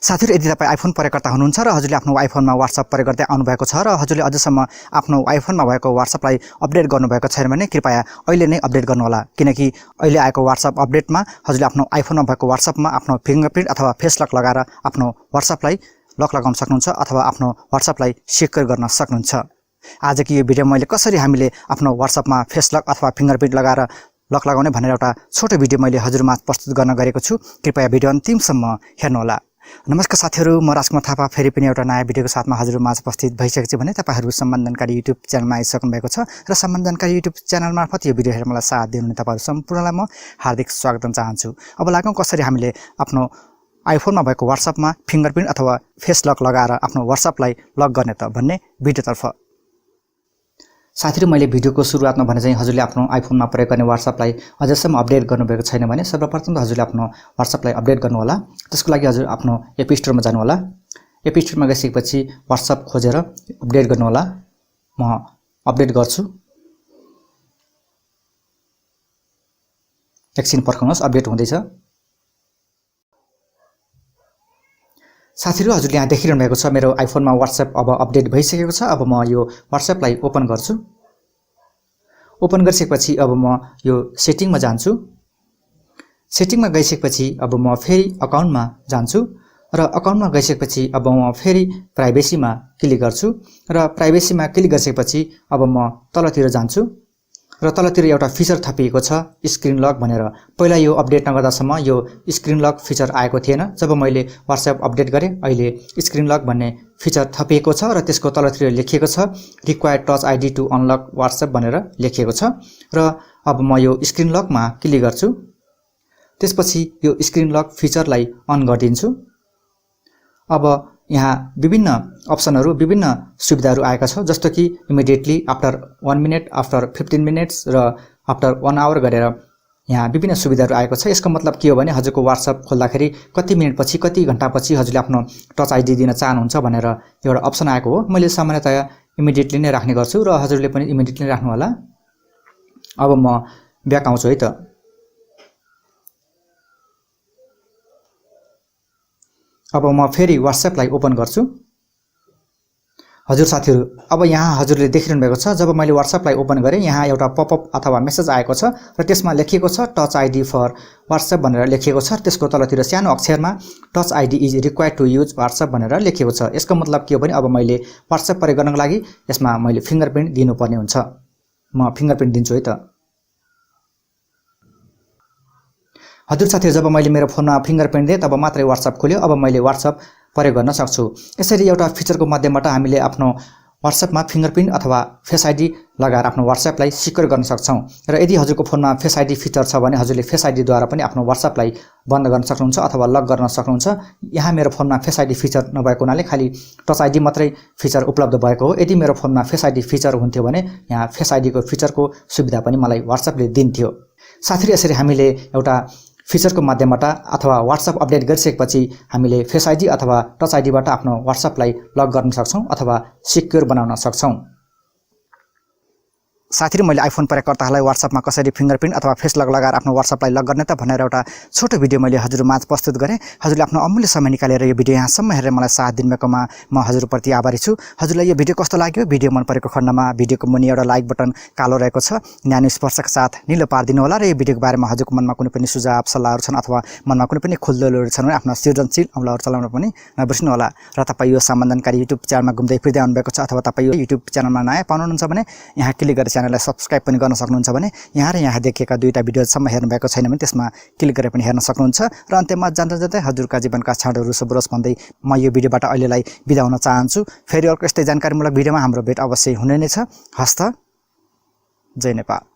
साथीहरु यदि तपाई आइफोन प्रयोगकर्ता हुनुहुन्छ र हजुरले आफ्नो आइफोनमा WhatsApp प्रयोग गर्दै आउनु भएको छ र हजुरले अझसम्म आफ्नो आइफोनमा भएको WhatsAppलाई अपडेट गर्नुभएको छैन भने कृपया अहिले नै अपडेट गर्नु होला किनकि अहिले आएको WhatsApp अपडेटमा हजुरले आफ्नो आइफोनमा भएको WhatsAppमा आफ्नो फिंगरप्रिन्ट अथवा फेस लक लगाएर आफ्नो WhatsAppलाई लक लगाउन सक्नुहुन्छ अथवा आफ्नो WhatsAppलाई सिक्योर गर्न सक्नुहुन्छ। आजको यो भिडियो मैले कसरी हामीले आफ्नो WhatsAppमा फेस लक अथवा फिंगरप्रिन्ट लगाएर लक लगाउने भनेर एउटा छोटो भिडियो मैले हजुरमाझ प्रस्तुत गर्न गएको छु। कृपया भिडियो अन्तिमसम्म हेर्नु होला। नमस्कार साथीहरु, म राजकुमार थापा फेरि पनि एउटा नयाँ भिडियोको साथमा हजुरमाझ उपस्थित भइसकेको छु भने तपाईहरु सम्मान जानकारी युट्युब च्यानलमा आइसक्नु भएको छ र सम्मान जानकारी युट्युब च्यानल मार्फत यो भिडियो हेरेर मलाई साथ दिनुहुने तपाईहरु सम्पूर्णलाई म हार्दिक स्वागत गर्न चाहन्छु। अब लागौं कसरी हामीले आफ्नो आइफोनमा भएको WhatsAppमा फिंगरप्रिन्ट अथवा फेस लक लगाएर आफ्नो WhatsAppलाई लक गर्ने त भन्ने भिडियोतर्फ। साथीहरु, मैले भिडियोको सुरुवातमा भने चाहिँ हजुरले आफ्नो आइफोनमा प्रयोग गर्ने WhatsAppलाई अझसम्म अपडेट गर्नुभएको छैन भने सर्वप्रथम त हजुरले आफ्नो WhatsAppलाई अपडेट गर्नु होला। त्यसको लागि हजुर आफ्नो एप स्टोरमा जानु होला। एप स्टोरमा गइसकेपछि WhatsApp खोजेर अपडेट गर्नु होला। म अपडेट गर्छु। एकछिन पर्खनुहोस्, अपडेट हुँदैछ। साथीहरु, हजुरले यहाँ देखिरहनु भएको छ मेरो आइफोनमा WhatsApp अब अपडेट भइसकेको छ। अब म यो WhatsAppलाई ओपन गर्छु। ओपन गरिसकेपछि अब म यो सेटिङमा जान्छु। सेटिङमा गइसकेपछि अब म फेरि अकाउन्टमा जान्छु र अकाउन्टमा गइसकेपछि अब म फेरि प्राइभेसीमा क्लिक गर्छु र प्राइभेसीमा क्लिक गरिसकेपछि अब म तलतिर जान्छु र तलतिर एउटा फिचर थपिएको छ स्क्रिन लक भनेर। पहिला यो अपडेट नगर्दासम्म यो स्क्रिन लक फिचर आएको थिएन। जब मैले WhatsApp अपडेट गरे अहिले स्क्रिन लक भन्ने फिचर थपिएको छ र त्यसको तलतिर लेखिएको छ required touch ID to unlock WhatsApp भनेर लेखिएको छ र अब म यो स्क्रिन लकमा क्लिक गर्छु। त्यसपछि यो स्क्रिन लक फिचरलाई अन गरिदिन्छु। अब यहाँ विभिन्न अप्सनहरु विभिन्न सुविधाहरु आएका छ जस्तो कि immediately after 1 minute after 15 minutes र आफ्टर 1 आवर गरेर यहाँ विभिन्न सुविधाहरु आएको छ। यसको मतलब के हो भने हजुरको WhatsApp खोल्दाखेरि कति मिनेटपछि कति घण्टापछि हजुरले आफ्नो टच आइडी दिन चाहनुहुन्छ भनेर एउटा अप्सन आएको हो। मैले सामान्यतया इमिडिएटली नै राख्ने गर्छु र हजुरले पनि इमिडिएटली राख्नु होला। अब म ब्याक आउँछु है त। अब म फेरि WhatsAppलाई ओपन गर्छु। हजुर साथीहरु, अब यहाँ हजुरले देखिरहनु भएको छ जब मैले WhatsAppलाई ओपन गरे यहाँ एउटा पपअप अथवा मेसेज आएको छ र त्यसमा लेखिएको छ टच आइडी फर WhatsApp भनेर लेखिएको छ। त्यसको तलतिर सानो अक्षरमा touch ID is required to use WhatsApp भनेर लेखिएको छ। यसको मतलब के हो भने अब मैले WhatsApp प्रयोग गर्नको लागि यसमा मैले फिंगरप्रिन्ट दिनुपर्ने हुन्छ। म फिंगरप्रिन्ट दिन्छु है त। हजुर साथीहरु, जब मैले मेरो फोनमा फिंगरप्रिन्ट दिए तब मात्रै WhatsApp खोल्यो। अब मैले WhatsApp प्रयोग गर्न सक्छु। यसरी एउटा फिचरको माध्यमबाट हामीले आफ्नो WhatsAppमा फिंगरप्रिन्ट अथवा फेस आइडी लगाएर आफ्नो WhatsAppलाई सिक्योर गर्न सक्छौं। र यदि हजुरको फोनमा फेस आइडी फिचर छ भने हजुरले फेस आइडी द्वारा पनि आफ्नो WhatsAppलाई बन्द गर्न सक्नुहुन्छ अथवा लक गर्न सक्नुहुन्छ। यहाँ मेरो फोनमा फेस आइडी फिचर नभएको हुनाले खाली टच आइडी मात्रै फिचर उपलब्ध भएको हो। यदि मेरो फोनमा फेस आइडी फिचर हुन्थ्यो भने यहाँ फेस आइडीको फिचरको सुविधा पनि मलाई WhatsAppले दिन्थ्यो। साथीहरु, यसरी हामीले एउटा फिचरको माध्यमबाट अथवा WhatsApp अपडेट गरिसकेपछि हामीले फेस आइडी अथवा टच आइडीबाट आफ्नो WhatsAppलाई लक गर्न सक्छौं अथवा सिक्योर बनाउन सक्छौं। साथीहरु, मैले आइफोन प्रयोगकर्ताहरूलाई WhatsAppमा कसरी फिंगरप्रिन्ट अथवा फेस लक लगाएर आफ्नो WhatsAppलाई लक गर्ने त भनेर एउटा छोटो भिडियो मैले हजुरमाझ प्रस्तुत गरे। हजुरले आफ्नो अमूल्य समय निकालेर यो भिडियो यहाँसम्म हेरेर मलाई साथ दिनुभएकोमा म हजुरप्रति आभारी छु। हजुरलाई यो भिडियो कस्तो लाग्यो? भिडियो मन परेको खण्डमा भिडियोको मुनि एउटा लाइक बटन कालो रहेको छ न्यानो स्पर्शका साथ निलो पारिदिनु होला र यो भिडियोको बारेमा हजुरको मनमा कुनै पनि सुझाव सल्लाहहरु छन् अथवा मनमा कुनै पनि खुल्दोलहरु छन् भने आफ्ना सृजनशील अमलहरु चलाउन पनि नबिर्सनु होला। र तपाई यो सम्मान जानकारी युट्युब च्यानलमा घुम्दै फिर्दै आउनु भएको छ अथवा तपाई यो युट्युब च्यानलमा नयाँ पाउनुहुन्छ भने यहाँ क्लिक गरेर च्यानललाई सब्स्क्राइब पनि गर्न सक्नुहुन्छ भने यहाँ र यहाँ देखिएका दुईटा भिडियोसम्म हेर्नु भएको छैन भने त्यसमा क्लिक गरेर पनि हेर्न सक्नुहुन्छ। र अन्त्यमा जाँदा जाँदै हजुरका जीवनका क्षणहरू शुभ रहोस् भन्दै म यो भिडियोबाट अहिलेलाई बिदा हुन चाहन्छु। फेरि अर्को यस्तै जानकारीमूलक भिडियोमा हाम्रो भेट अवश्य हुने नै छ। हस्त, जय नेपाल।